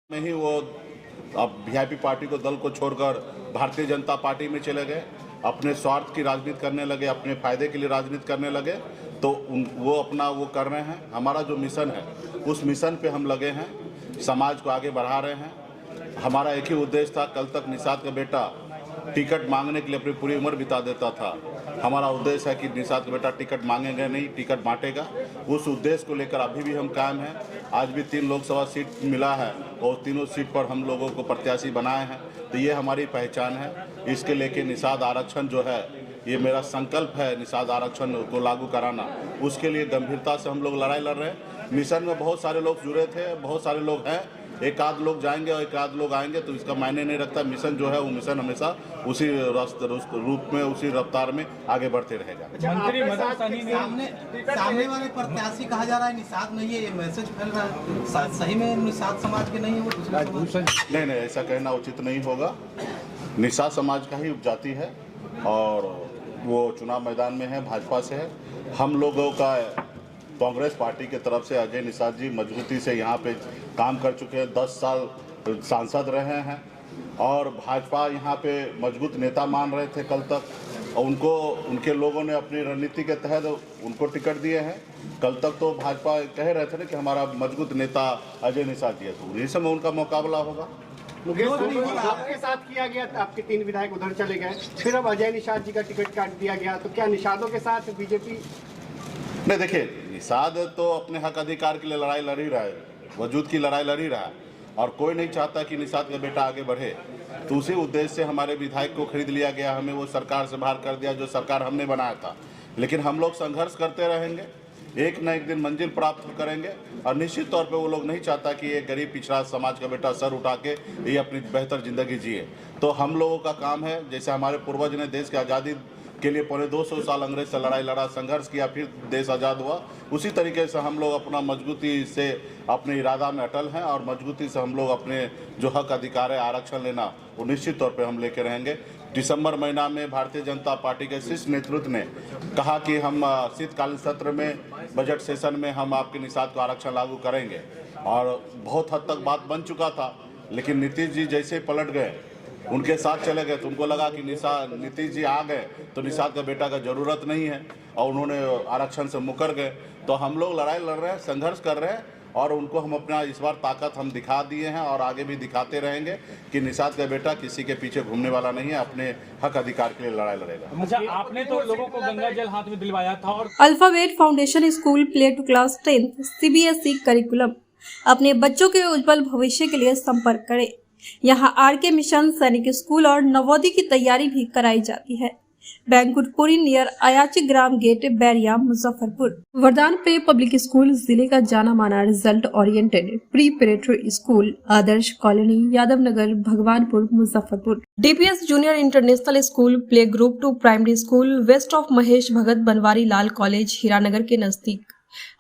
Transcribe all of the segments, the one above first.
में ही वो अब वीआईपी पार्टी को दल को छोड़कर भारतीय जनता पार्टी में चले गए, अपने स्वार्थ की राजनीति करने लगे, अपने फायदे के लिए राजनीति करने लगे। तो वो अपना वो कर रहे हैं। हमारा जो मिशन है उस मिशन पे हम लगे हैं, समाज को आगे बढ़ा रहे हैं। हमारा एक ही उद्देश्य था, कल तक निषाद का बेटा टिकट मांगने के लिए अपनी पूरी उम्र बिता देता था। हमारा उद्देश्य है कि निषाद का बेटा टिकट मांगेगा नहीं, टिकट बांटेगा। उस उद्देश्य को लेकर अभी भी हम कायम हैं। आज भी 3 लोकसभा सीट मिला है और तीनों सीट पर हम लोगों को प्रत्याशी बनाए हैं। तो ये हमारी पहचान है। इसके लेके निषाद आरक्षण जो है, ये मेरा संकल्प है, निषाद आरक्षण को लागू कराना। उसके लिए गंभीरता से हम लोग लड़ाई लड़ रहे हैं। मिशन में बहुत सारे लोग जुड़े थे, बहुत सारे लोग हैं। एक आध लोग जाएंगे और एक आध लोग आएंगे तो इसका मायने नहीं रखता। मिशन जो है वो मिशन हमेशा उसी रूप में, उसी रफ्तार में आगे बढ़ते रहेगा। मंत्री मदन सहनी ने सामने वाले प्रत्याशी कहा जा रहा है निषाद नहीं है, ये मैसेज फैल रहा है, सही में निषाद समाज के नहीं है वो दूसरा? नहीं, ऐसा कहना उचित नहीं होगा। निषाद समाज का ही उपजाति है और वो चुनाव मैदान में है, भाजपा से है। हम लोगों का कांग्रेस पार्टी की तरफ से अजय निषाद जी मजबूती से यहाँ पे काम कर चुके हैं, 10 साल सांसद रहे हैं और भाजपा यहाँ पे मजबूत नेता मान रहे थे कल तक। और उनके लोगों ने अपनी रणनीति के तहत उनको टिकट दिए हैं। कल तक तो भाजपा कह रहे थे ना कि हमारा मजबूत नेता अजय निषाद जी है, तो इस समय उनका मुकाबला होगा। आपके साथ किया गया, आपके 3 विधायक उधर चले गए, फिर अब अजय निषाद जी का टिकट काट दिया गया, तो क्या निषादों के साथ बीजेपी? नहीं, देखिए, निषाद तो अपने हक अधिकार के लिए लड़ाई लड़ ही रहा है, वजूद की लड़ाई लड़ ही रहा है और कोई नहीं चाहता कि निषाद का बेटा आगे बढ़े। तो उसी उद्देश्य से हमारे विधायक को खरीद लिया गया, हमें वो सरकार से बाहर कर दिया जो सरकार हमने बनाया था। लेकिन हम लोग संघर्ष करते रहेंगे, एक न एक दिन मंजिल प्राप्त करेंगे और निश्चित तौर पे वो लोग नहीं चाहता कि एक गरीब पिछड़ा समाज का बेटा सर उठा के ये अपनी बेहतर ज़िंदगी जिए। तो हम लोगों का काम है, जैसे हमारे पूर्वज ने देश की आज़ादी के लिए पौने 200 साल अंग्रेज से लड़ाई लड़ा, संघर्ष किया, फिर देश आज़ाद हुआ। उसी तरीके से हम लोग अपना मजबूती से अपने इरादा में अटल हैं और मजबूती से हम लोग अपने जो हक अधिकार है आरक्षण लेना, वो निश्चित तौर पे हम लेके रहेंगे। दिसंबर महीना में भारतीय जनता पार्टी के शीर्ष नेतृत्व ने कहा कि हम शीतकालीन सत्र में, बजट सेशन में हम आपके निषाद को आरक्षण लागू करेंगे और बहुत हद तक बात बन चुका था। लेकिन नीतीश जी जैसे पलट गए, उनके साथ चले गए, तो उनको लगा कि नीतीश जी आ गए तो निषाद का बेटा का ज़रूरत नहीं है और उन्होंने आरक्षण से मुकर गए। तो हम लोग लड़ाई लड़ रहे हैं, संघर्ष कर रहे हैं और उनको हम अपना इस बार ताकत हम दिखा दिए हैं और आगे भी दिखाते रहेंगे कि निषाद का बेटा किसी के पीछे घूमने वाला नहीं है, अपने हक अधिकार के लिए लड़ाई लड़ेगा। अच्छा, आपने तो लोगों को गंगा जल हाथ में दिलवाया था। और alphabet foundation school play to class 10th CBSE curriculum. अपने बच्चों के उज्जवल भविष्य के लिए संपर्क करें। यहाँ RK मिशन सैनिक स्कूल और नवोदय की तैयारी भी कराई जाती है। बैंकुटपुरी नियर अयाची ग्राम गेट, बैरिया, मुजफ्फरपुर। वरदान प्रे पब्लिक स्कूल जिले का जाना माना result oriented preparatory school, Adarsh colony, Yadav Nagar, Bhagwanpur, Muzaffarpur. DPS junior international school, play group 2 primary school, west of Mahesh Bhagat Banwari Lal college, Hiranagar के नजदीक,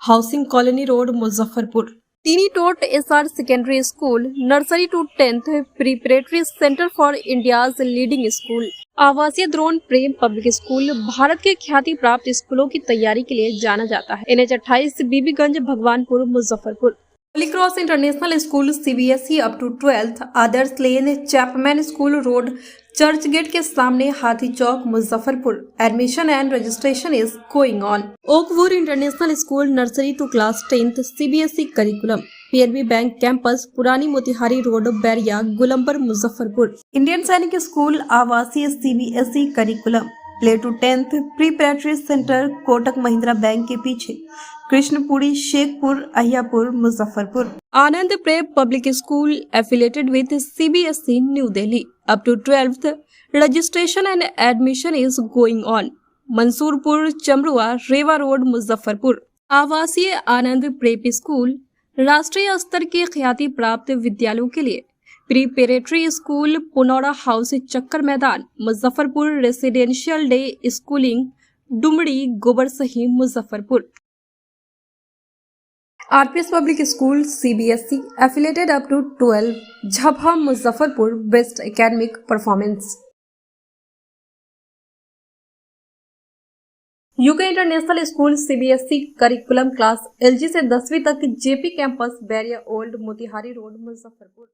housing colony road, Muzaffarpur. Tiny Tot SR secondary school, nursery to 10th preparatory centre for India's leading school. आवासीय Drona Prem public school Bharat के ख्याति प्राप्त स्कूलों की तैयारी के लिए जाना जाता है। NH 28 Bibiganj, Bhagwanpur, Muzaffarpur. Holy Cross international school CBSE up to 12th, Adarsh lane, Chapman school road, church gate के सामने, Hathi Chowk, Muzaffarpur. Admission and registration is going on. Oakwood international school, nursery to class 10th CBSE curriculum, PNB bank campus, पुरानी Motihari road, Bairiya, Gulambar, Muzaffarpur. Indian Sainik school, आवासीय CBSE curriculum, play to 10th preparatory centre, Kotak Mahindra bank के पीछे, Krishnapuri, Shekhpur, Ahiyapur, Muzaffarpur. Anand Prem public school affiliated with CBSE new Delhi, up to 12th, registration and admission is going on. Mansurpur, Chamrua, Rewa road, Muzaffarpur. आवासीय Anand prep school, राष्ट्रीय स्तर के ख्याति प्राप्त विद्यालयों के लिए प्रीपरेटरी school, Punaura house, Chakkar Maidan, Muzaffarpur. Residential day schooling, Dumri, Gobarsahi, Muzaffarpur. RPS public school CBSE affiliated up to 12, Jhapaha, Muzaffarpur. Best academic performance. UK international school CBSE curriculum class LG से 10वीं तक, JP campus, Bairiya old, Motihari road, Muzaffarpur.